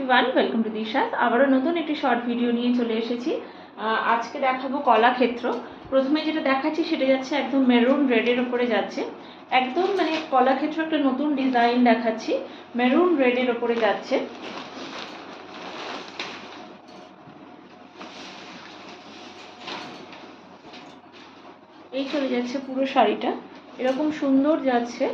Everyone, welcome to দিশাস। আবারও নতুন একটি শর্ট ভিডিও নিয়ে চলে এসেছি। আজকে দেখাবো কলাক্ষেত্র। প্রথমে যেটা দেখাচ্ছি সেটা যাচ্ছে একদম মেরুন রেডের ওপরে যাচ্ছে। একদম মানে কলাক্ষেত্র একটা নতুন ডিজাইন দেখাচ্ছি, মেরুন রেডের ওপরে যাচ্ছে। এই চলে যাচ্ছে পুরো শাড়িটা, এরকম সুন্দর যাচ্ছে।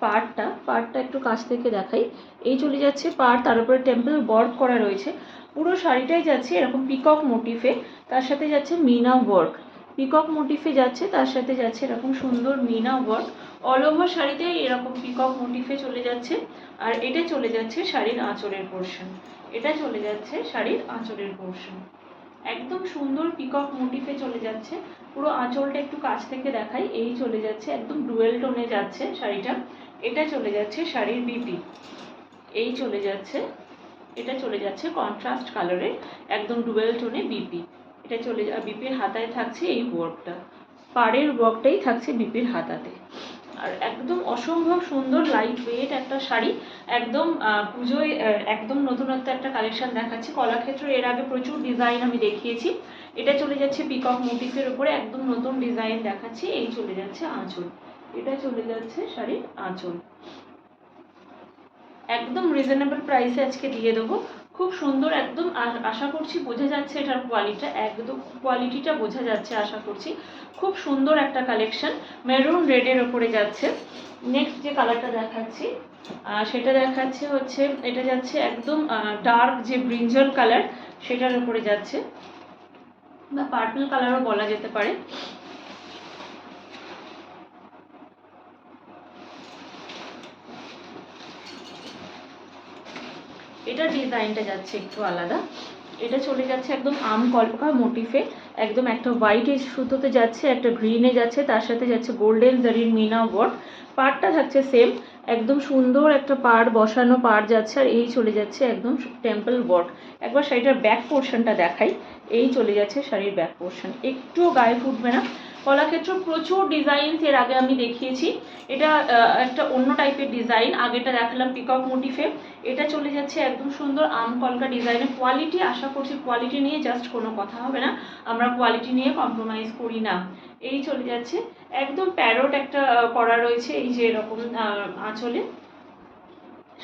পাড়টা একটু কাছ থেকে দেখাই। এই চলে যাচ্ছে পাড়, তার উপরে টেম্পল ওয়ার্ক করা রয়েছে। পুরো শাড়িটাই যাচ্ছে এরকম পিকক মোটিফে, তার সাথে যাচ্ছে মিনা ওয়ার্ক। পিকক মোটিফে যাচ্ছে, তার সাথে যাচ্ছে এরকম সুন্দর মিনা ওয়ার্ক। অল ওভার শাড়িতে এরকম পিকক মোটিফে চলে যাচ্ছে। আর এটা চলে যাচ্ছে শাড়ির আঁচলের পোর্শন। এটা চলে যাচ্ছে শাড়ির আঁচলের পোর্শন, একদম সুন্দর পিকক মোটিফে চলে যাচ্ছে। পুরো আঁচলটা একটু কাছ থেকে দেখাই। এই চলে যাচ্ছে একদম ডুয়েল টোনে যাচ্ছে শাড়িটা। এটা চলে যাচ্ছে শাড়ির বিপি। এই চলে যাচ্ছে, এটা চলে যাচ্ছে কন্ট্রাস্ট কালারে একদম ডুয়েল টোনে বিপি। এটা চলে বিপির হাতায় থাকছে এই ওয়ার্কটা, পাড়ের ওয়ার্কটাই থাকছে বিপির হাতাতে। আর একদম অসম্ভব সুন্দর লাইট ওয়েট একটা শাড়ি, একদম পুজোয় একদম নতুনত্ব একটা কালেকশন দেখাচ্ছি। কলাক্ষেত্র এর আগে প্রচুর ডিজাইন আমি দেখিয়েছি। এটা চলে যাচ্ছে পিকক মোটিফের উপরে একদম নতুন ডিজাইন দেখাচ্ছি। এই চলে যাচ্ছে আঁচল, এটা চলে যাচ্ছে শাড়ির আঁচল। একদম রিজনেবল প্রাইসে আজকে দিয়ে দেবো, খুব সুন্দর একদম। আশা করছি বোঝা যাচ্ছে এটার কোয়ালিটিটা বোঝা যাচ্ছে আশা করছি। খুব সুন্দর একটা কালেকশন, মেরুন রেডের ওপরে যাচ্ছে। নেক্সট যে কালারটা দেখাচ্ছি সেটা দেখাচ্ছে হচ্ছে, এটা যাচ্ছে একদম ডার্ক যে ব্রিঞ্জল কালার সেটার উপরে যাচ্ছে, বা পার্পল কালারও বলা যেতে পারে। এটা ডিজাইনটা যাচ্ছে একটু আলাদা। এটা চলে যাচ্ছে একদম আম কল্পকা মোটিফে, একদম একটা হোয়াইট সুতোতে যাচ্ছে, একটা গ্রিনে যাচ্ছে, তার সাথে যাচ্ছে গোল্ডেন জারির মিনা ওয়ার্ক। পাড়টা থাকছে সেম, একদম সুন্দর একটা পাড় বসানো পাড় যাচ্ছে। আর এই চলে যাচ্ছে একদম টেম্পল ওয়ার্ক। একবার শাড়িটার ব্যাক পোর্শনটা দেখাই। এই চলে যাচ্ছে শাড়ির ব্যাক পোর্শন, একটুও গায়ে ফুটবে না। কলাক্ষেত্র প্রচুর ডিজাইন এর আগে আমি দেখিয়েছি। এটা একটা অন্য টাইপের ডিজাইন, আগেটা দেখালাম পিকক মোটিফে। এটা চলে যাচ্ছে একদম সুন্দর আম কলকা ডিজাইনের। কোয়ালিটি আশা করছি কোয়ালিটি নিয়ে জাস্ট কোনো কথা হবে না, আমরা কোয়ালিটি নিয়ে কম্প্রোমাইজ করি না। এই চলে যাচ্ছে একদম প্যারোট একটা করা রয়েছে এই যে এরকম আঁচলে।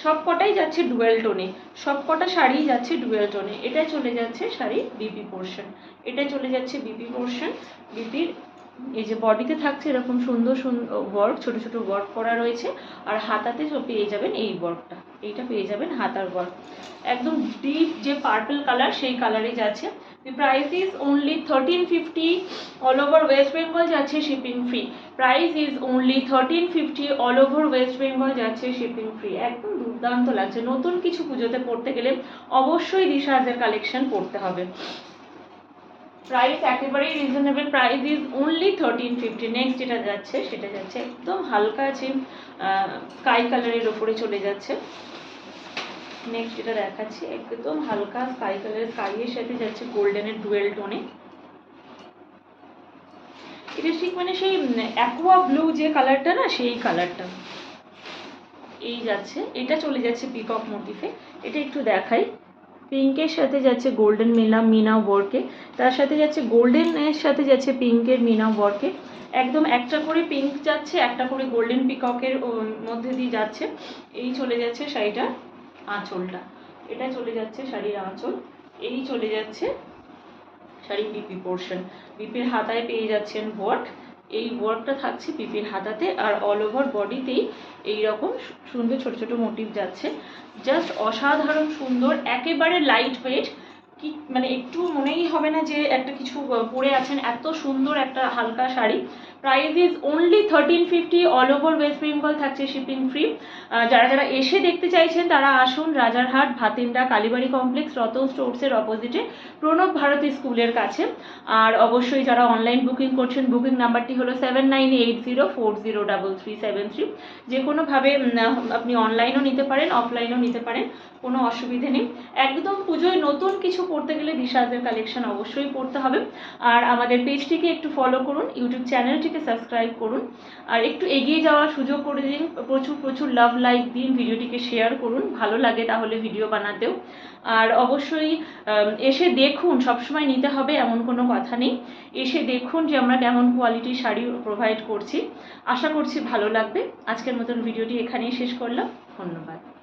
সব কটাই যাচ্ছে ডুয়েল টোনে, সব কটা শাড়ি যাচ্ছে ডুয়েল টোনে। এটা চলে যাচ্ছে শাড়ির বিপি পোর্শন, এটা চলে যাচ্ছে বিপি পোর্শন। বিপির এই যে বডিতে থাকছে এরকম সুন্দর সুন্দর ওয়ার্ক, ছোট ছোট ওয়ার্ক করা রয়েছে। আর হাতাতে পেয়ে যাবেন এই ওয়ার্কটা, এইটা পেয়ে যাবেন হাতার ওয়ার্ক। একদম ডিপ যে পার্পল কালার সেই কালারে যাচ্ছে। The price is only 1350 all over West Bengal যাচ্ছে shipping free. Price is only 1350 all over West Bengal যাচ্ছে শিপিং ফ্রি। একদম দুর্দান্ত লাগছে। নতুন কিছু পুজোতে পড়তে গেলে অবশ্যই দিশাজের কালেকশন পড়তে হবে। প্রাইস একেবারেই reasonable, price is only 1350। Next যেটা যাচ্ছে সেটা যাচ্ছে একদম হালকা আছে স্কাই কালারের ওপরে চলে যাচ্ছে। নেক্সট যেটা দেখাচ্ছি একদম হালকা স্কাই কালারের, স্কাইয়ের সাথে যাচ্ছে গোল্ডেনের ডুয়েল টোনে। এটা ঠিক মানে সেই অ্যাকোয়া ব্লু যে কালারটা না, সেই কালারটা। এই যাচ্ছে, এটা চলে যাচ্ছে পিকক মোটিফে। এটা একটু দেখাই। পিঙ্কের সাথে যাচ্ছে গোল্ডেন মিনা ওয়ার্কে, তার সাথে যাচ্ছে গোল্ডেনের সাথে যাচ্ছে পিঙ্কের মিনা ওয়ার্কে। একদম একটা করে পিঙ্ক যাচ্ছে, একটা করে গোল্ডেন পিককের মধ্যে দিয়ে যাচ্ছে। এই চলে যাচ্ছে শাড়িটার আঁচলটা, এটা চলে যাচ্ছে শাড়ির আঁচল। এই চলে যাচ্ছে শাড়ির বিপি পোর্শন। বিপির হাতায় পেয়ে যাচ্ছেন ওয়ার্ক, এই ওয়ার্কটা থাকছে বিপির হাতাতে। আর অল ওভার বডিতেই এইরকম সুন্দর ছোট ছোট মোটিভ যাচ্ছে। জাস্ট অসাধারণ সুন্দর, একেবারে লাইট ওয়েট। কি মানে একটু মনেই হবে না যে একটা কিছু পরে আছেন, এত সুন্দর একটা হালকা sari. Price is only 1350 all over West Bengal থাকছে শিপিং ফ্রি। যারা যারা এসে দেখতে চাইছেন তারা আসুন রাজারহাট ভাতিন্ডা কালীবাড়ি কমপ্লেক্স রতন স্টোর্সের অপোজিটে প্রণব ভারতী স্কুলের কাছে। আর অবশ্যই যারা অনলাইন বুকিং করছেন, বুকিং নাম্বারটি হলো 7980403373। যে কোনোভাবে আপনি অনলাইনও নিতে পারেন, অফলাইনও নিতে পারেন, কোনো অসুবিধে নেই। একদম পুজোয় নতুন কিছু পড়তে গেলে দিশাজের কালেকশন অবশ্যই পড়তে হবে। আর আমাদের পেজটিকে একটু ফলো করুন, ইউটিউব চ্যানেলটিকে সাবস্ক্রাইব করুন, আর একটু এগিয়ে যাওয়ার সুযোগ করে দিন, প্রচুর প্রচুর লাভ লাইক দিন, ভিডিওটিকে শেয়ার করুন, ভালো লাগে তাহলে ভিডিও বানাতেও। আর অবশ্যই এসে দেখুন, সবসময় নিতে হবে এমন কোনো কথা নেই, এসে দেখুন যে আমরা কেমন কোয়ালিটির শাড়ি প্রোভাইড করছি। আশা করছি ভালো লাগবে। আজকের মতন ভিডিওটি এখানেই শেষ করলাম। ধন্যবাদ।